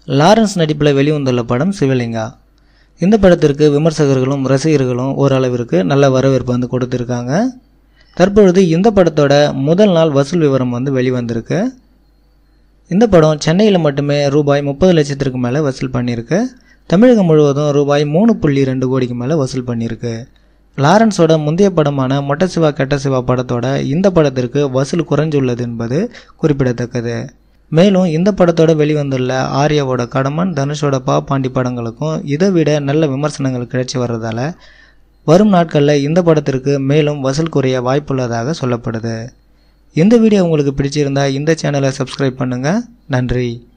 Lawrence நடிப்பில் வெளிவந்துள்ள படம் சிவலிங்கா. இந்த படத்திற்கு விமர்சகர்களும் ரசிகர்களும் ஓரளவிற்கு நல்ல வரவேற்பு கொடுத்துருக்காங்க. தற்பொழுது இந்த படத்தோட முதல் நாள் வசூல் விவரம் வெளிவந்திருக்கு. இந்த படம் சென்னையில் மட்டுமே ரூபாய் 30 லட்சத்திற்கு மேலே வசூல் பண்ணியிருக்கு. தமிழகம் முழுவதும் ரூபாய் 3.2 கோடிக்கு மேலே வசூல் பண்ணியிருக்கு. லாரன்ஸோட முந்தைய படமான மொட்டை சிவா கெட்ட சிவா படத்தோட இந்த படத்திற்கு வசூல் குறைஞ்சுள்ளது என்பது குறிப்பிடத்தக்கது. மேலும் இந்த படத்தோட வெளிவந்துள்ள ஆர்யாவோட கடமன், தனுஷோட பாண்டி படங்களுக்கும் இதை விட நல்ல விமர்சனங்கள் கிடைச்சி வர்றதால வரும் நாட்களில் இந்த படத்திற்கு மேலும் வசூல் குறைய வாய்ப்புள்ளதாக சொல்லப்படுது. இந்த வீடியோ உங்களுக்கு பிடிச்சிருந்தா இந்த சேனலை சப்ஸ்கிரைப் பண்ணுங்கள். நன்றி.